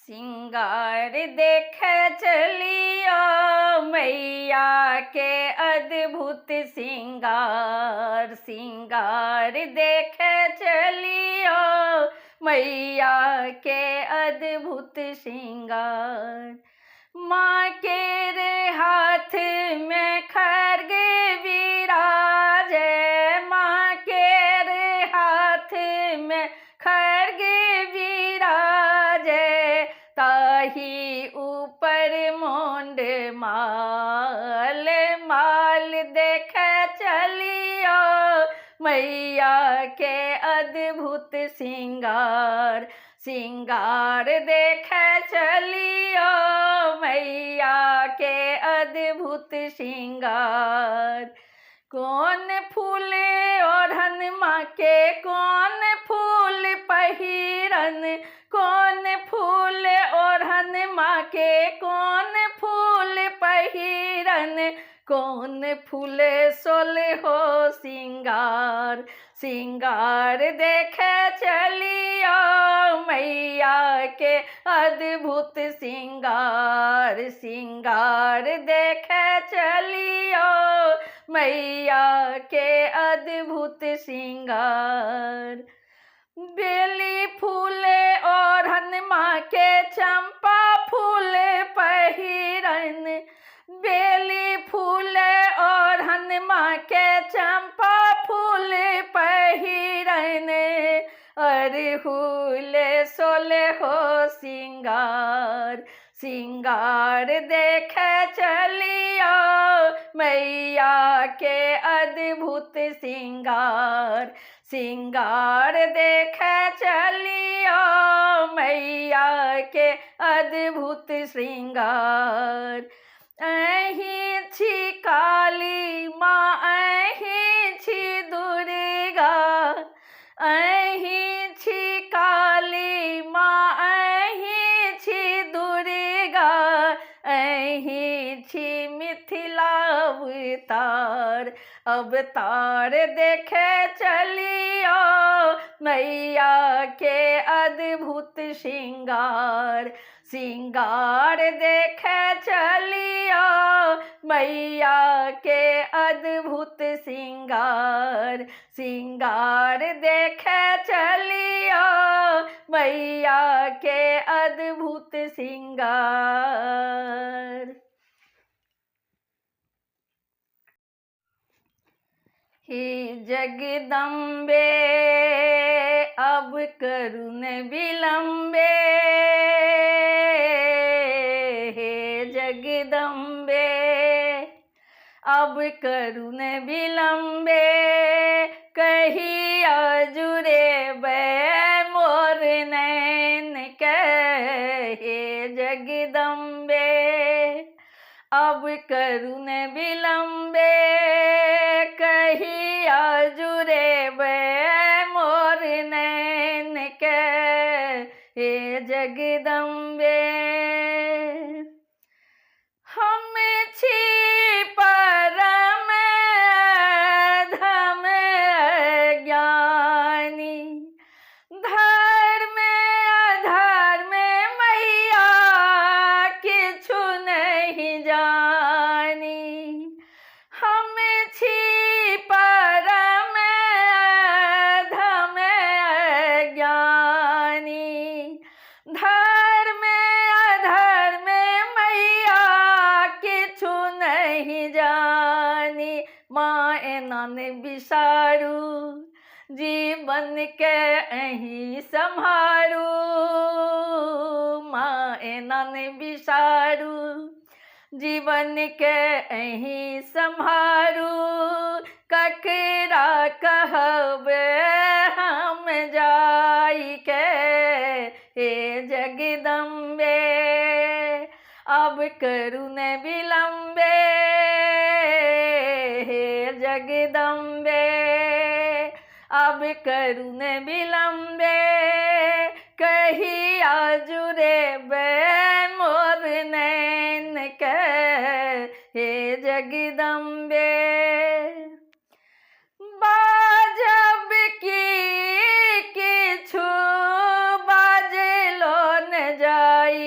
सिंगार देख चलियो मैया के अद्भुत सिंगार। सिंगार देख चलियो मैया के अद्भुत सिंगार। माँ के रे हाथ में खड्ग विराजे, माँ के रे हाथ में खड्ग विराजे, ताही ऊपर मुंड माल। माल देख चलियो मैया के अद्भुत सिंगार। सिंगार देख चलियो मैया के अद्भुत सिंगार। कौन फूल ओढ़न माँ के कौन फूल पहिरन, कौन फूल ओढ़न माँ के कौन फूल पहिरन, कौन फूल सोल हो सिंगार। सिंगार देख चलियो मैया के अद्भुत सिंगार। सिंगार देख चलियो मैया के अद्भुत सिंगार। बेली फूल ओढ़न माँ के चंपा फूल पहिरन, बेली फूल ओढ़न माँ के चंपा फूल पहिरन, अरहुल सोल हो सिंगार। सिंगार देख चलियो मैया के अद्भुत सिंगार। सिंगार देख चलियो मैया के अद्भुत श्रृंगार। अहीं छी काली माँ अहीं छी दुर्गा, अहीं छी काली माँ अहीं छी दुर्गा, अहीं छी मिथिला अवतार। अवतार देख चलियो मैया के अद्भुत श्रृंगार। सिंगार देख चलियो मैया के अद्भुत सिंगार। सिंगार देख चलियो मैया के अद्भुत सिंगार। हे जगदम्बे अब करुण विलंबे, हे जगदम्बे अब करुण विलंबे, कहिया जुड़ेबै मोर नैन के। हे जगदम्बे अब करुण विलंबे, कहिया जुड़ेबै मोर नैन के। हे जगदम्बे हम छी परम अधम अज्ञानी, धर्म अधर्म मैया किछु नहीं जानी। हम छी परम अधम अज्ञानी, धर्म अधर्म मैया किछु नहीं जानी। माँ एनन बिसारू जीवन के अहीं सम्हारू, माँ एनन बिसारू जीवन के अहीं सम्हारू। ककरा कहबै हम जाई के। हे जगदम्बे अब करुण विलंबे, हे जगदम्बे अब करुण विलंबे, कहिया जुड़ेबै मोर नैन के। हे जगदम्बे बाजब की किछु बाजलो न जाई,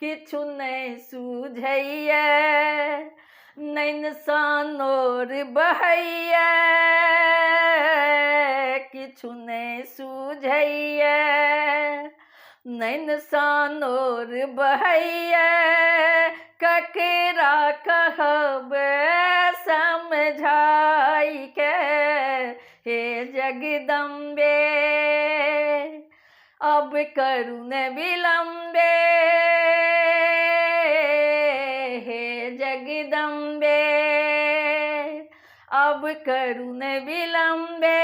किछु नहीं सूझैया नैन सानोर बहैया किछु नहीं सूझैया नैन सानोर बहैया ककरा कहब समझाई के हे जगदम्बे अब करू न विलम्बे हे जगदम्बे अब करू न विलम्बे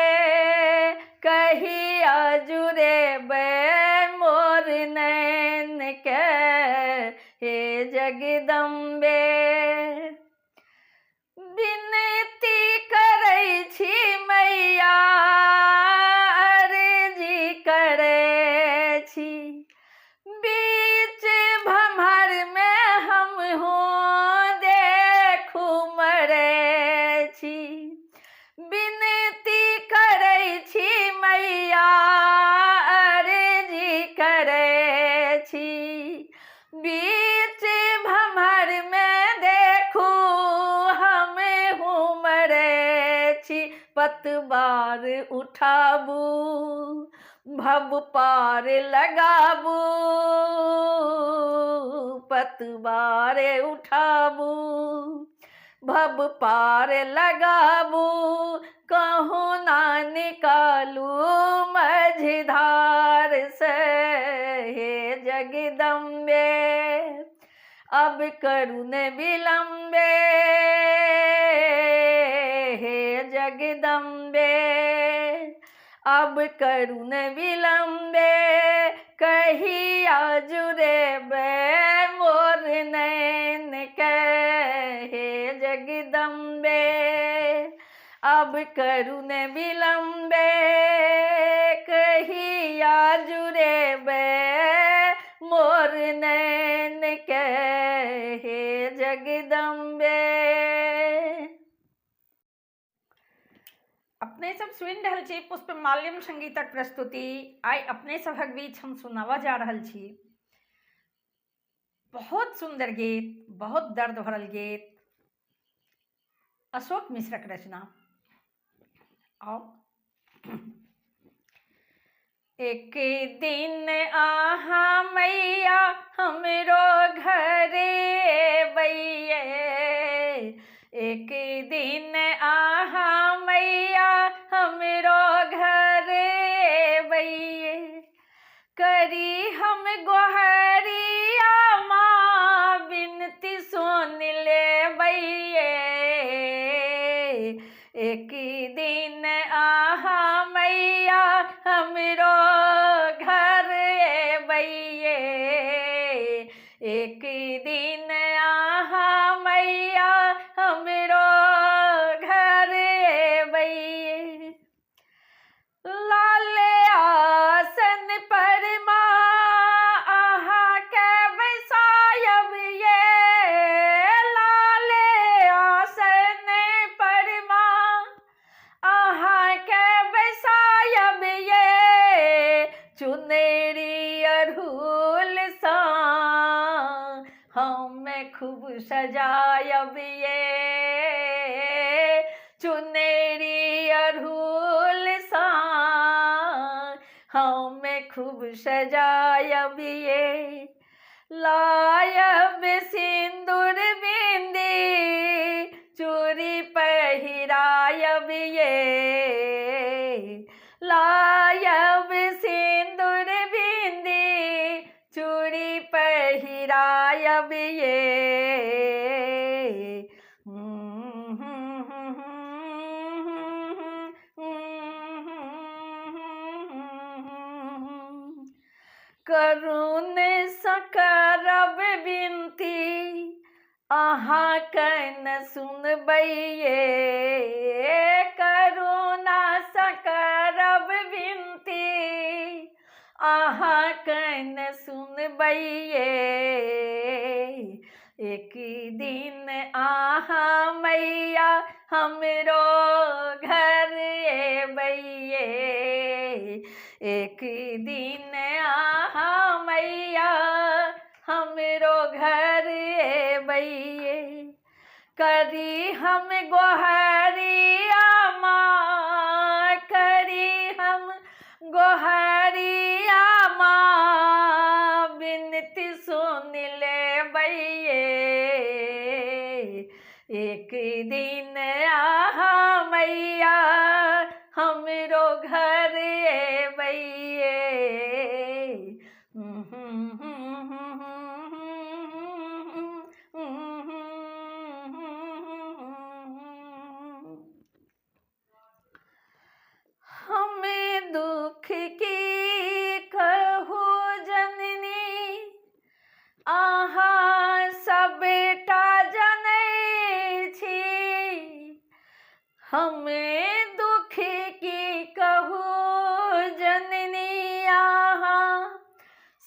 कही आजुरे मोर नैन के हे जगदम्बे विनती करै छी मैया अर्जी करै छी बीच भम्हर में हम हूँ देखू मरै छी विनती करै छी मैया अर्जी करै छी बीच भम्हर में देखू हम हूँ मरै छी पतवार उठाबू भव पार लगाबू पतवार उठाबू भव पार लगाबू कहूँ ना निकालू मझधार से हे जगदम्बे अब करू न विलम्बे हे जगदम्बे अब करू न विलम्बे कही आजुरे मोर नैन के हे जगदम्बे अब करू न विलम्बे कही आजुरे मोर नैन के हे जगदम्बे। अपने सब सुनि रहल छी पुष्प माल्यम संगीतक प्रस्तुति आइ अपने सभक बीच हम सुनावा जा रहल छी। बहुत सुंदर गीत, बहुत दर्द भरल गीत, अशोक मिश्रक रचना। आओ एक दिन आहा मैया हमरो घरे बैये एक दिन आहा मैया हमरो घरे बैये करी हम गोहरिया माँ बिनती सुन ले बैये एक दिन आहा मैया हमरो घर बैये एक दिन आहा मैया हमरो घर बैये लाल आसन पर माँ आहा के बैसायब ये लाल आसन पर माँ आहा के बैसायब ये चुनेरी अड़हुल सा हम खूब सजायब ये चुनेरी अड़हुल सा हम खूब सजायब ये लायब सिंदूर बिंदी चूड़ी पहिरायब ये लायब सिंदूर बिंदी चूड़ी पहिरायब ये करुण सकरब बिनती आहा कन सुनबैये करुणा सकरब बिनती आहा कन सुनबैये एक दिन आहा मैया हमरो घर बैये एक दिन आहा मैया हमरो घर ए बैये करी हम गोहरिया माँ करी हम गोहरिया माँ बिनती सुन ले बैये एक दिन आहा मैया हमरो घर ए बैये हमें दुख की कहू जननी आहा सबटा जनै छी हमें दुख की कहू जननी आहा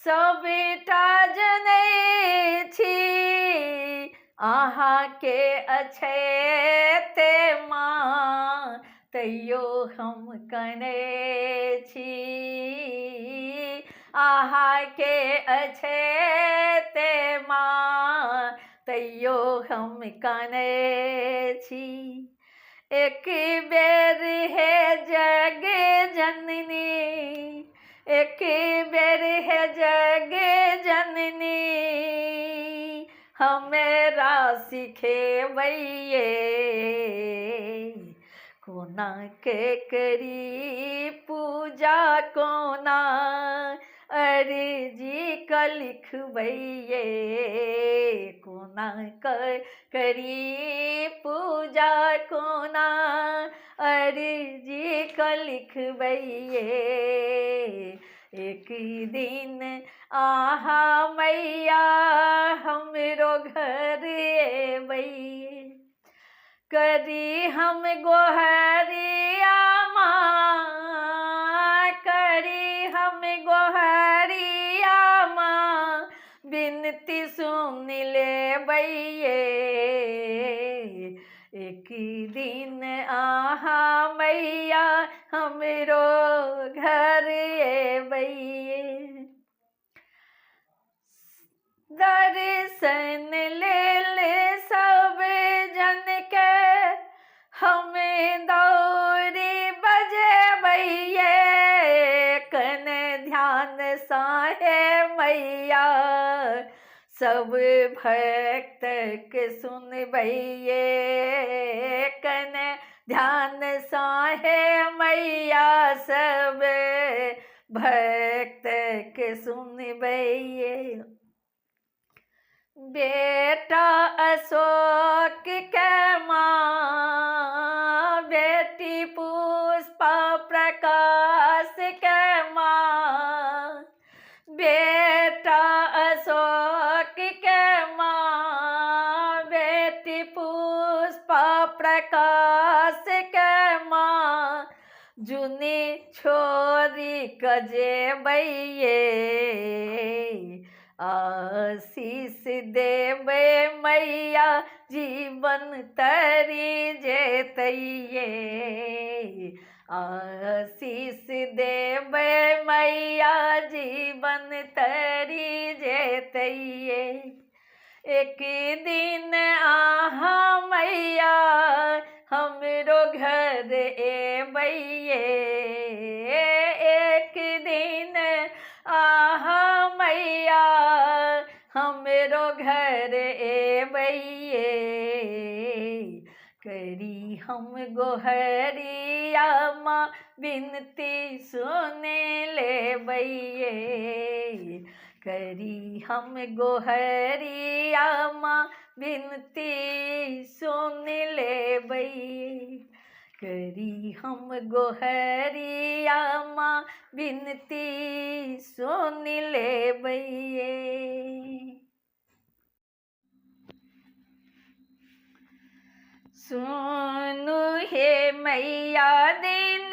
सबटा जनै छी आहा के अछैते माँ तैयो हम कनै छी आहा के अछैते माँ तैयो हम कनै छी एक बेर हे जग जननी एक बेर है जग जननी हमेरा सिखेबैये कोना के करी पूजा कोना अर्जी क लिखबैये कोना करी पूजा कोना अर्जी क लिखबैये एक दिन आहा मैया हमरो घर एबैये करी हम गोहरिया माँ करी हम गोहरिया माँ बिनती सुन लेबैये एक दिन आहा मैया हमरो घर एबैये दर्शन ले सब जन के हमें दौरी बजेबैये कन ध्यान साहे मैया सब भक्त के सुनबैये कन ध्यान साहे मैया सब भक्त के सुनबैये बेटा अशोक के माँ बेटी पुष्पा प्रकाश के माँ बेटा अशोक के माँ बेटी पुष्पा प्रकाश के माँ जुनी छोरी कजेबैये आशीष देवे मैया जीवन तरी जेतैये आशीष देवे मैया जीवन तरी जेतैये एक दिन आहा मैया हमरो घर एबैये एक दिन आहा मैया हमरो घर एबैये करी हम गोहरिया माँ बिनती सुने लेबैये करी हम गोहरिया माँ बिनती सुन लेबैये करी हम गोहरिया माँ बिनती सुन लेबैये सुनु हे मैया दिन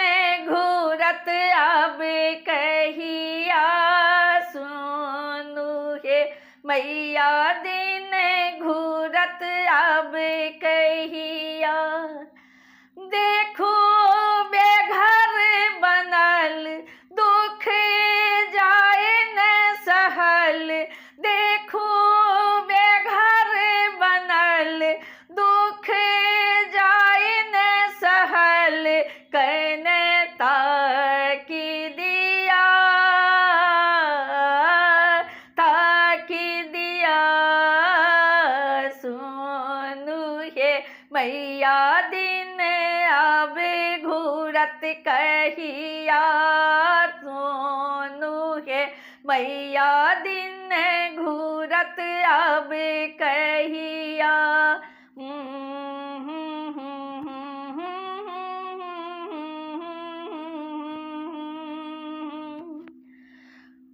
घूरत अब कहिया सुनु हे मैया दिन घूरत अब कहिया देखो बेघर बनल दुख जाए न सहल देखो कहिया सोनू हे मैया दिन घूरत अब कहिया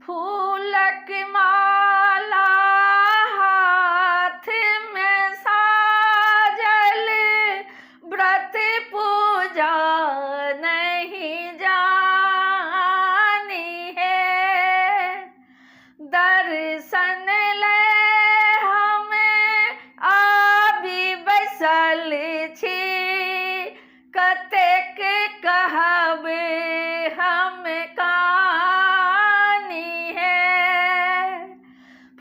फूलक माला हाथ में साजल व्रत पूजा नहीं जानी है दर्शन ले हमें आबि बैसल छी कतेक कहब हम कानी है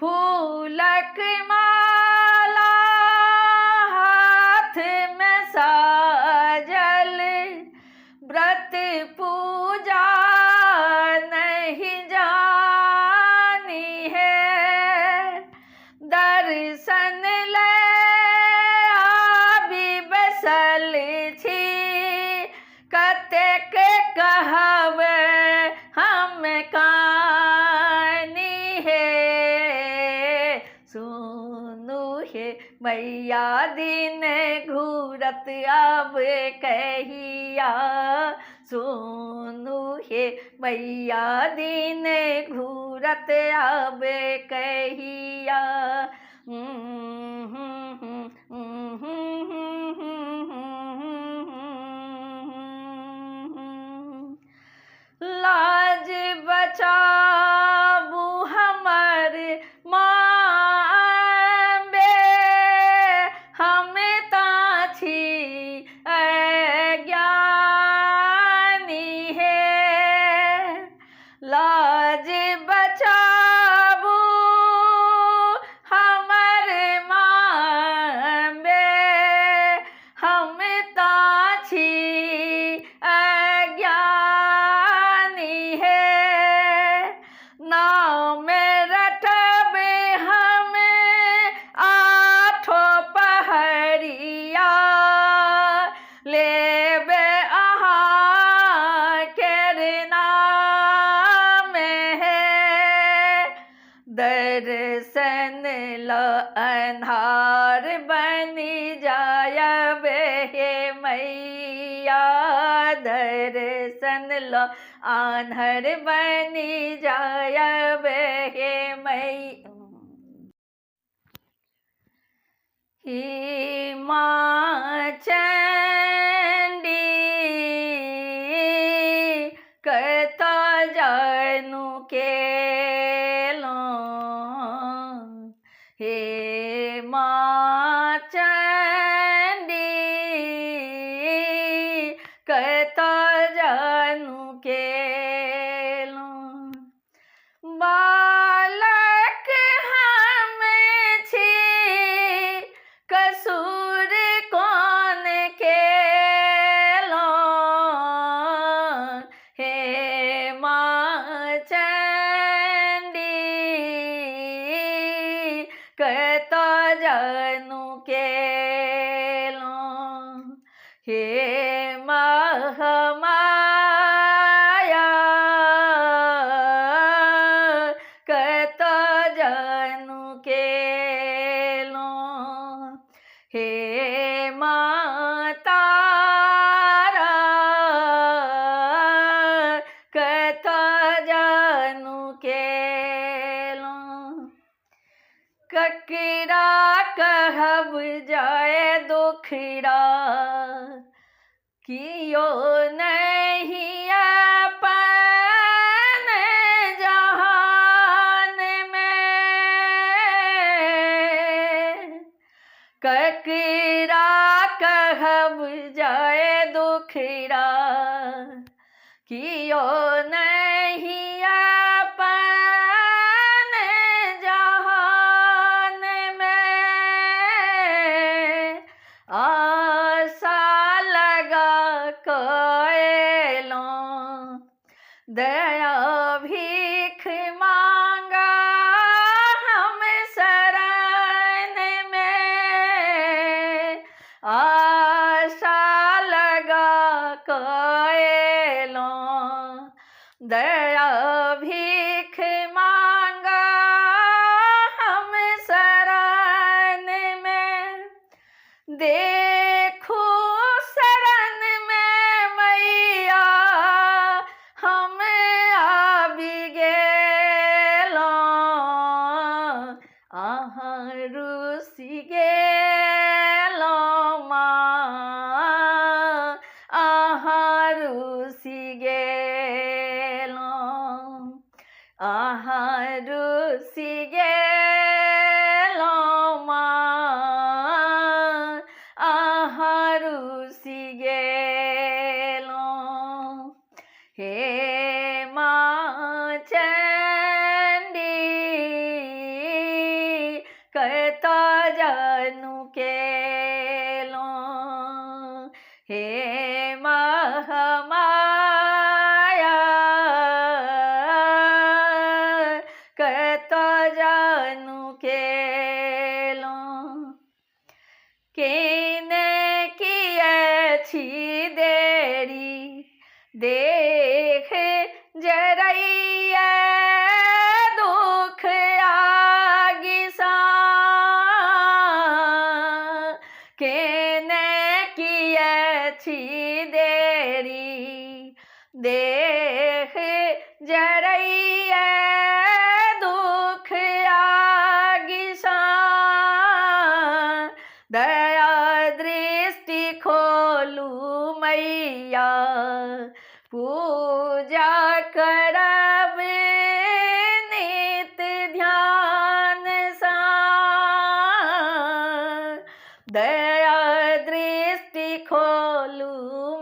फूलक माला हाथ में साजल व्रत पूजा नहीं जानी है दर्शन ले आबि बैसल छी कतेक कहब हम कानी है सुनू हे मैया दिन घूरत अब कहिया सुनू हे मैया दिन घूरत अब कहिया लाज बचाबू हमर माँ बे हम ताछी अज्ञानी है लाज बचाबू हमर माँ बे हम ताछी अज्ञानी है नाम रटब हम आठों पहरिया लेबे अहाँ केर नाम है दर्शन ल अन्हार बनी जायब हे मैया दर्शन ल आन्हर बनी जायब हे मैया हे माँ चंडी कत जानू केलौं हे माँ चंडी कत जानू केलौं बालक हम छी कसूर कौन केलौं हे माँ चंडी कत जानू केलौं हे महामाया कत जानू केलौं हे मातारा कत जानू केलौं ककरा कहब जाए दुखड़ा कियो नहीं अपन जहान में ककरा कहब जाए दुखड़ा कियो नहीं अपन जहान में आशा लगा कोयलों दया भीख मांगा हम शरण में आशा लगा कोयल दया भीख मांगा हम शरण में, देखो शरण में मैया हम आबि गेलौं, अहाँ रुसि गेलौं माँ, अहाँ रुसि गेलौं, अहाँ रुसि गेलौं माँ, अहाँ रुसि गेलौं। हे माँ चंडी कतऽ जानु केलौं, हे महामाया कतऽ जानु केलौं। केने किएछि देरी देख जरैया दुख आगि सा, केने किएछि देरी देख जरैया दुख आगि सा, दया दृष्टि खोलू मैया पूजा करब नित ध्यान सा, दया दृष्टि खोलू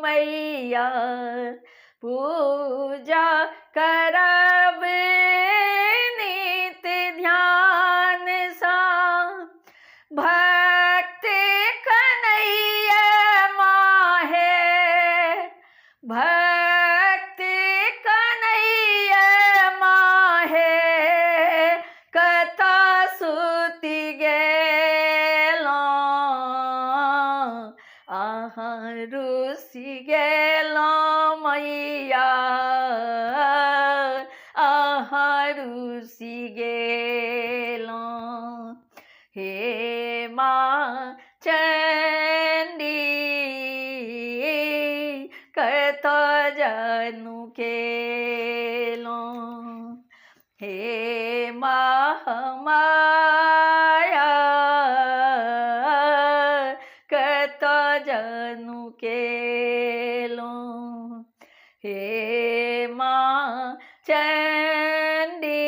मैया पूजा करब नित ध्यान सा, भक्त कन्हैया माहे भक्त कन्हैया माहे कतऽ सुति गेलौं, अहाँ रुसि गेलौं मैया, अहाँ रुसि गेलौं। हे माँ चंडी कतऽ जानु केलौं, हे महामाया कतऽ जानु केलौं, हे माँ चंडी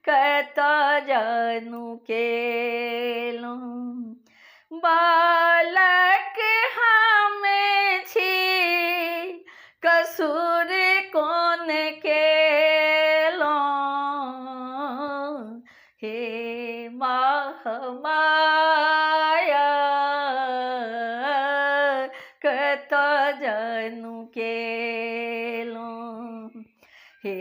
कतऽ जानु केलौं। बालक हम छी कसूर कोन केलौं, हे महामाया कतऽ जानु केलौं, हे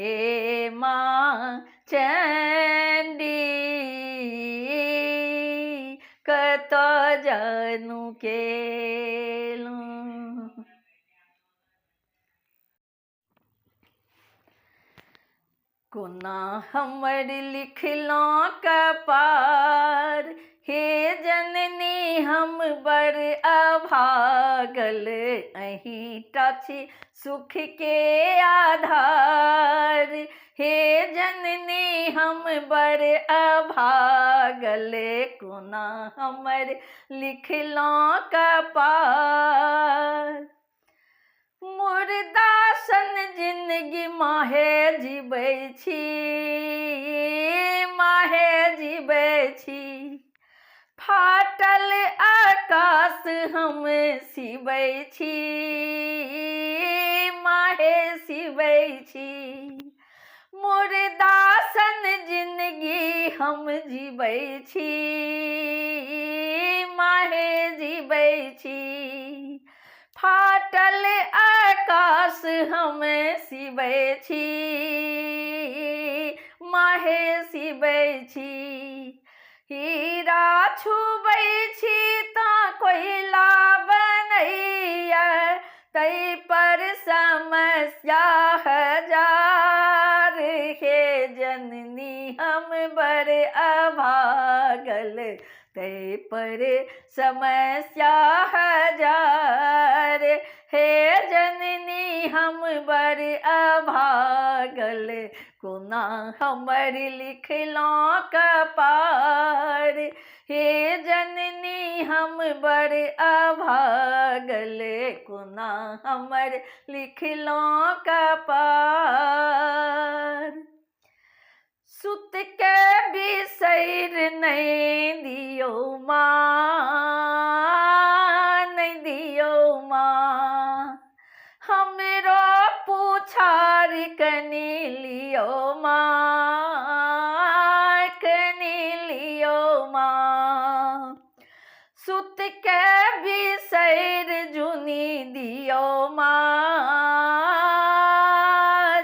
माँ चंडी कतऽ जानु केलौं। कोना हमर लिखलौं कपार, हे जननी हम बड़ अभागल, अहींटा छी सुख के आधार, हे जननी हम बड़ अभागल, कोना हमर लिखलौं कपार। मुर्दा सन जिंदगी माहे जीबै छी, माहे जीबै छी, फाटल आकाश हम सिबै छी, माहे सिबै छी, मुर्दा सन जिंदगी हम जीबै छी, माहे जीबै छी, फाटल आकाश हम सिबै छी, माहे सिबै छी, हीरा छुबै छी तऽ कोयला बनैया, तै पर समझ समस्या हजार, हे जननी हम बड़े अभागल, ते पर समस्या हजार, हे जननी हम बड़े अभागल, कोना हमर लिखलो कपार, हे जननी हम बड़े अभागल, कोना हमर लिखलो कपार। सुत के बिसैर नहीं दियो माँ, नहीं दियो माँ, हमरो पुछार कनी लियो माँ, कनी लियो माँ। सुत के बिसैर जुनी दियो माँ,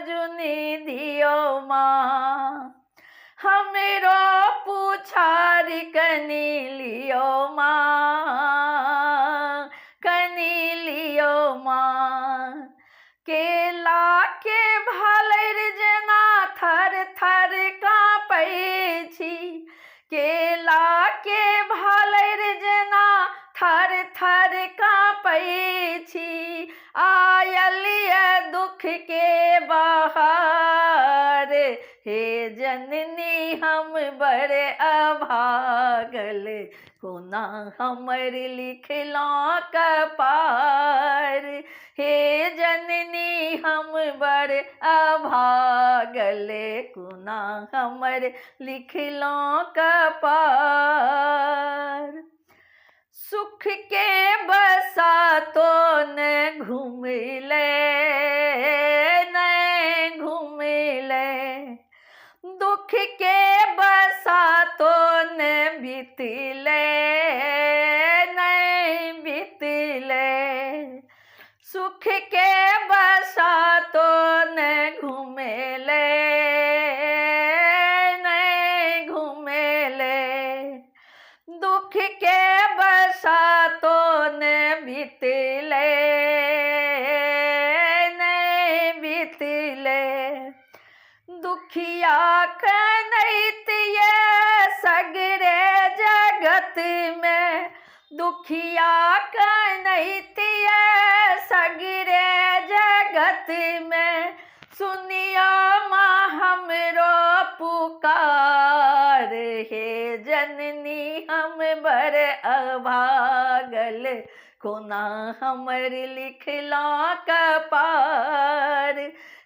जुनी दियो माँ, हमरो पुछार कनी लियो माँ, कनी लियो माँ। केला के भालैर जेना थर थर काँपै छी, केला के भालैर जेना थर थर काँपै छी, आयल दुख के बहार, हे जननी हम बड़े अभागल, कोना हमर लिखलो कपार, हे जननी हम बड़े अभागल, कोना हमर लिखलो कपार। सुख के बसातो न घूमिले, न घूमिले, दुख के बसातो न बीतले, नहीं बीतले, सुख के बसातो न घूमेले, नहीं घूमेले, दुख के बसातो न बीतले, नहीं बीतले, दुखिया कनैत ये सगरे जगत में, दुखिया कनैत ये सगरे जगत में, सुनियो माँ हमरो पुकार, हे जननी हम बड़े अभागल, कोना हमर लिखलो कपार,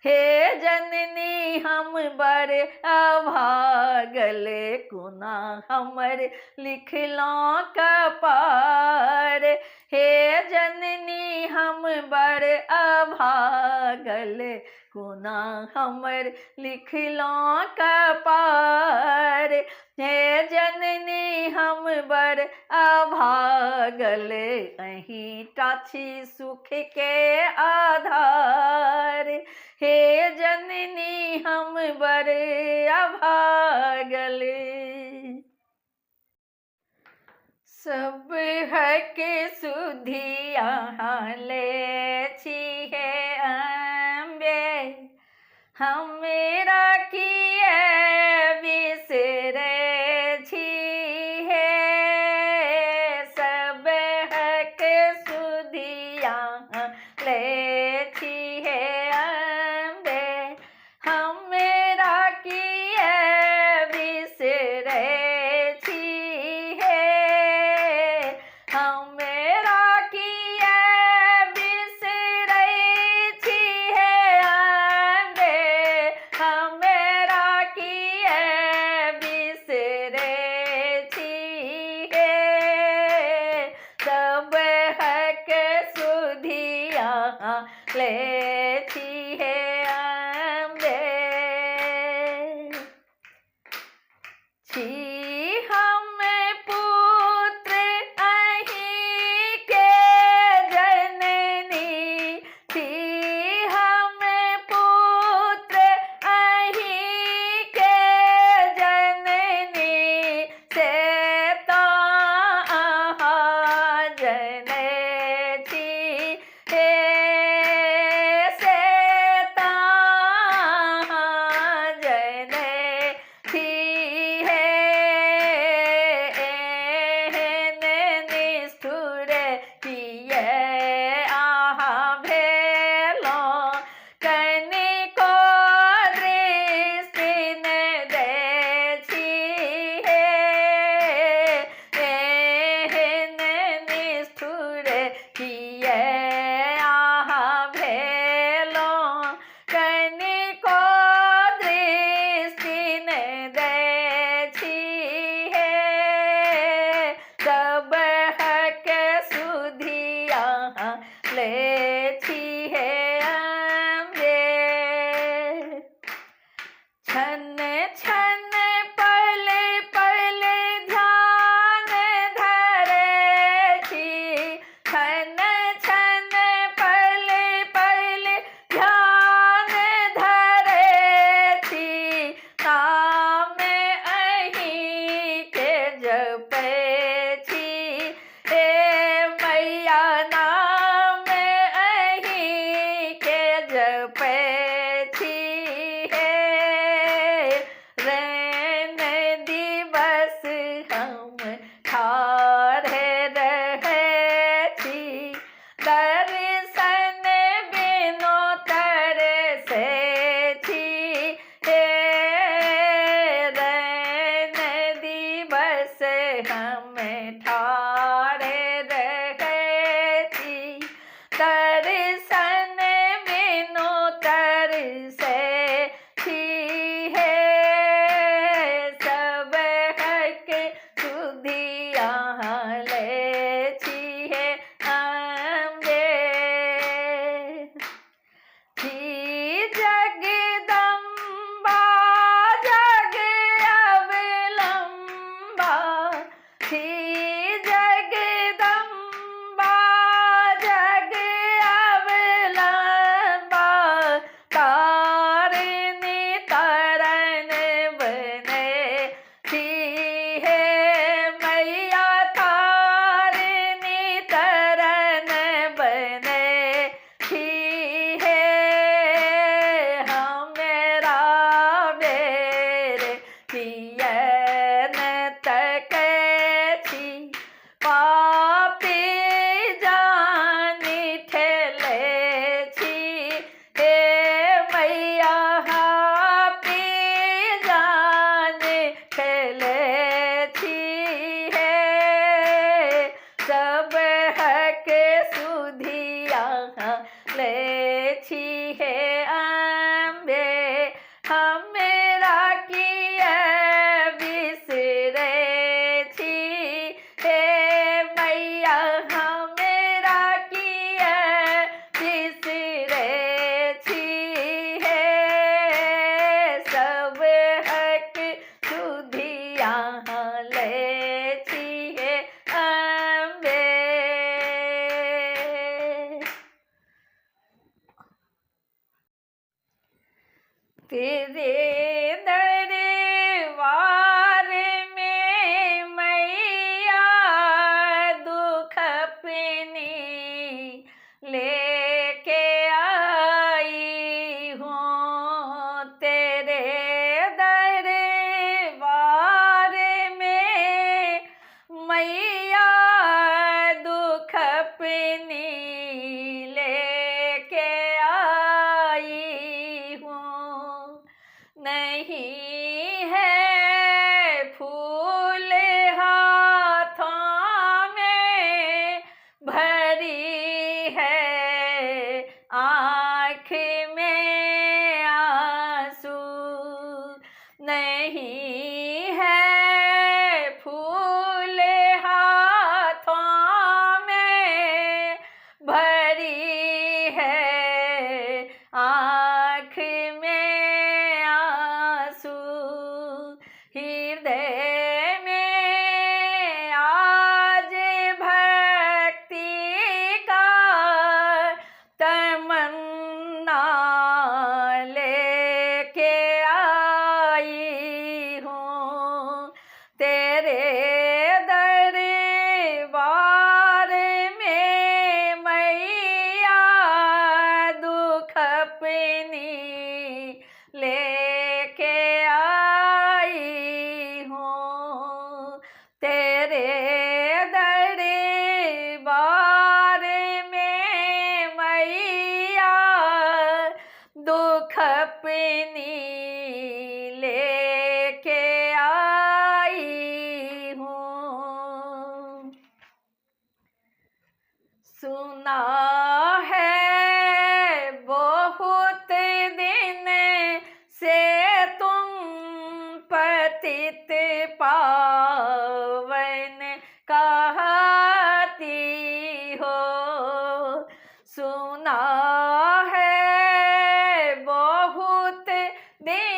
हे जननी हम बड़े अभागल, कोना हमर लिखलो कपार, हे जननी हम बड़े अभागल, कोना हमर लिखलो कपार, हे जननी हम बड़ अभागल, अहीं टाछी सुख के आधार, हे जननी हम बड़े अभागल। सब हक सुधिया ले छी है अम्बे, हमेरा किए बिसरे छी है, सब हक सुधिया ले छी है अम्बे, हमेरा किए बिसरे छी है, हमेरा किए बिसरे छी है अम्बे, हमेरा किए बिसरे छी है, सब हक सुधिया ले छी है अम्बे। छी हम पुत्र अहीं के जननी, छी हम पुत्र अहीं के जननी, से तो अहाँ जनै छी, हे से पैछी है रैन दिवस हम ठाढ़े रहे छी दर्शन बिनु तरसे छी हे रैन दिवस हम ठाढ़े रहे छी दर्शन बिनु तरसे छी हे सब हक सुधिया ले छी हे अम्बे छी जगदम्बा जग अवलंबा छी जगदम्बा जग अवलंबा तारिणी तरन बने छी हे मैया तारिणी तरन बने छी हे हमरा बेर पियन तक छी पापी जानी ठेले छी हे मैया पी जानी ठेले छी हे सब हक सुधिया ले छी हे अम्बे हमरा किया बिसरे छी हे मैया हमरा किया बिसरे छी हे सब हक सुधिया ले छी हे अम्बे तेरे दरबार में मैया दुख अपनी लेके आई हूँ तेरे दरबार में मैया दुख अपनी लेके आई हूँ नहीं है फूल हाथों में भरी है आँख में आंसू नहीं है फूल हाथों में भरी है आँख में आंसू हृदय में आज भक्ति का तमन्ना लेके आई हूँ तेरे दरबार में मैया दुख अपनी लेके आई हूँ तेरे दरबार में मैया दुख अपनी लेके आई हूँ सुना है बहुत दिन से तुम पतित पावन कहती हो सुना है बहुत दिन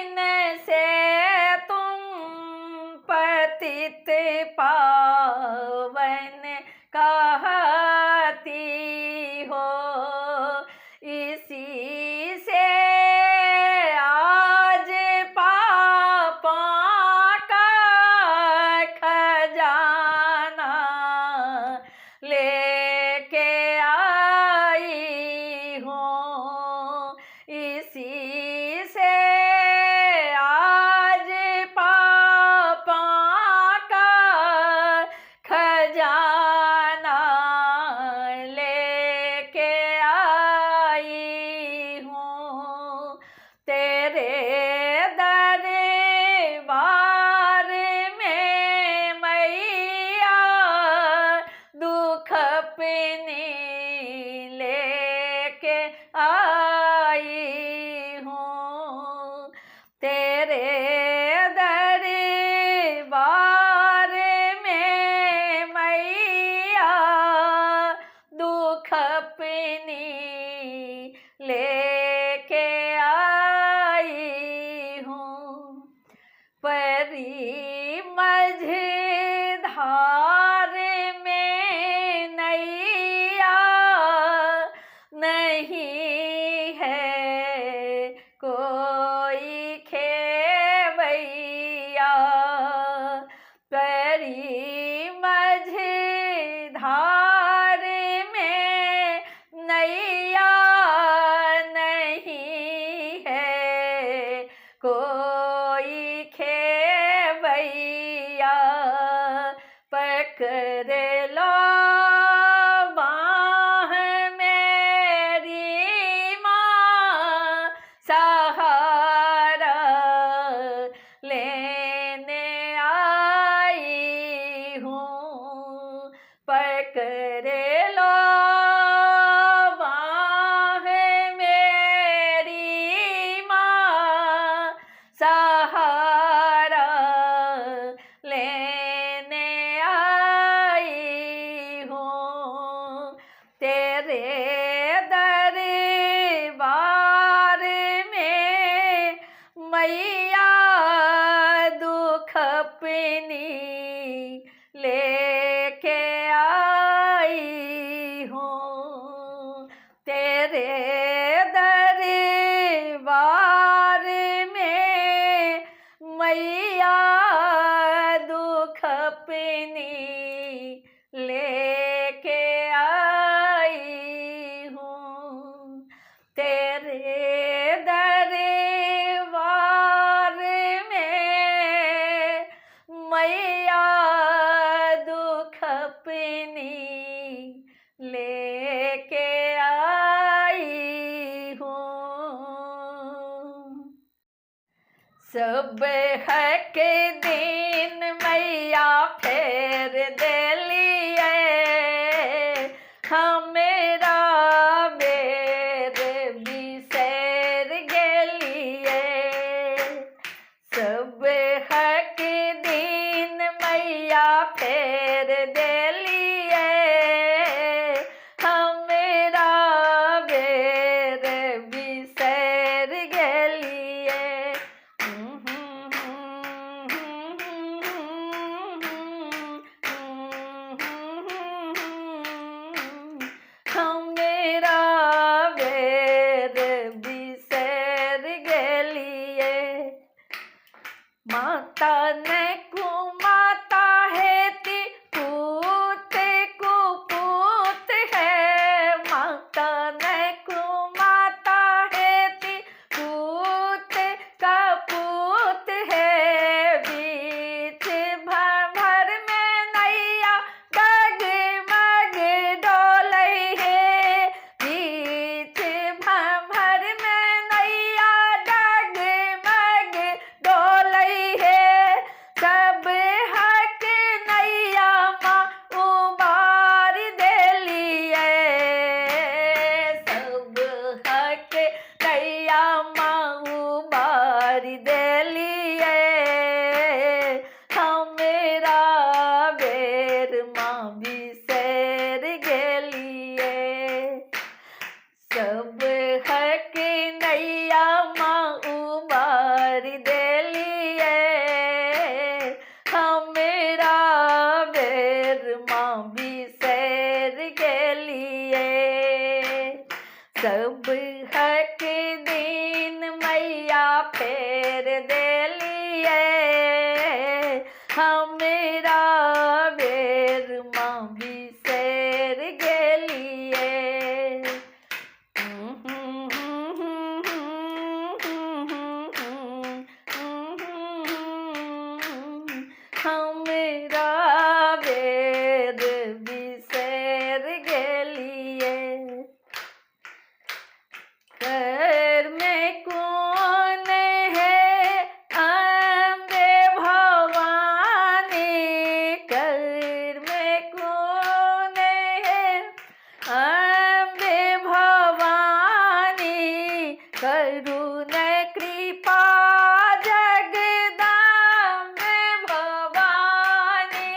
धार में नैया नहीं है कोई खेवैया, परी मझधार में नैया नहीं है कोई खेवैया, पकड़ लो बाँह मेरी माँ, सहारा लेने आई हूँ, पकड़ लो बाँह मेरी माँ, सहारा लेने आई हूँ, तेरे दरबार में मैया दुख अपनी लेके आई हूँ, तेरे दरबार में मैया दुख अपनी लेके आई हूँ, तेरे दरबार में मैया दुख अपनी लेके आई हूँ। सब हक दिन मैया फेर देलिए, हमरा बेर बिसर गेलिए, सब हक दिन मैया फेर देलिए, हमरा बेर बिसर गेलिए, हमरा बेर बिसर गेलिए, माता ने कुमाता है ती पूत कुपूत है, माता ने कुमाता है ती पूत कपूत है, बीच भंवर में नैया डगमग डोलै है, बीच भंवर में नैया डगमग डोलै है, सब हक नैया माँ उबार देलिए, सब हक नैया माँ उबार देलिए, हमरा बेर माँ बिसर गेलिए, सब हक नैया माँ उबार देलिए, हमरा बेर माँ बिसर गेलिए, सब हक दिन मैया फेर देलिए, हमरा बेर माँ बिसर गेलिए, हमरा बेर बिसर गेलिए, घर में कौन है अम्बे भवानी, घर में कौन है अम्बे भवानी, करुण कृपा जगदम्बे भवानी,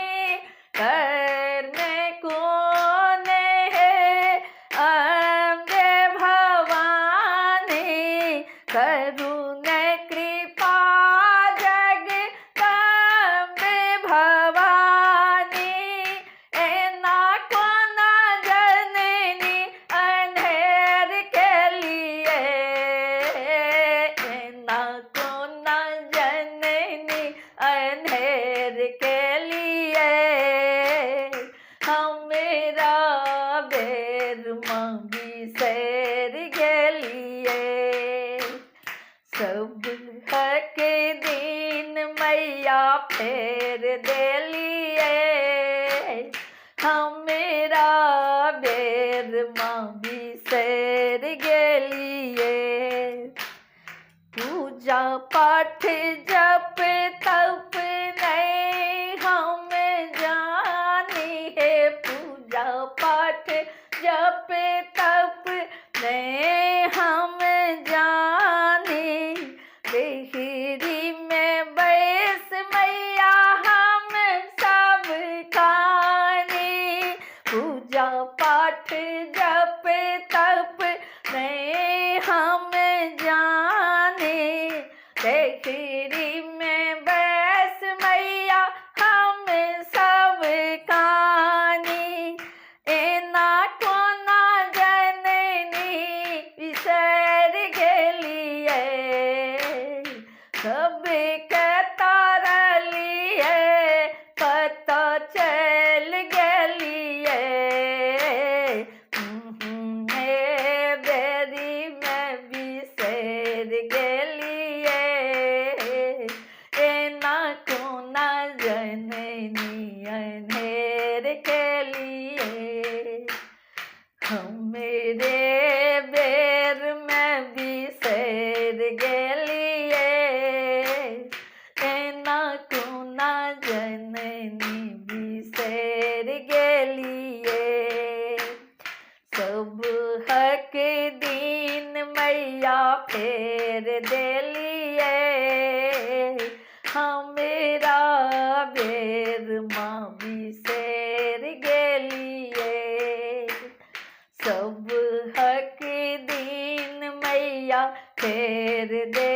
घर में कौन है अम्बे भवानी, करुण कृपा जगदम्बे भवानी, सब हक दिन मैया फेर देलिए, हमेरा बेर माँ बिसर गेलिए। पूजा पाठ जप तप नहीं हम जानी है, पूजा पाठ जप तप नहीं हम जानी। देहरी में बैस मैया हम सब खानी, पूजा पाठ जप तप नहीं हम जानी। देहरी में बैस मैया हम सब खानी, एना कोना जननी बिसर गेलिए, सब के तारलिए पता चल गेलिए। बेरी में बिसर गेलिए, एना कोना जननी अनहेर के लिए। हमरे बेर में बिसर गेलिए, एना कोना जननी बिसर गेलिए। सब हक दिन मैया फेर देलिए, हमेरा बेर माँ बिसर गेलिए। सब हक दिन मैया फेर दे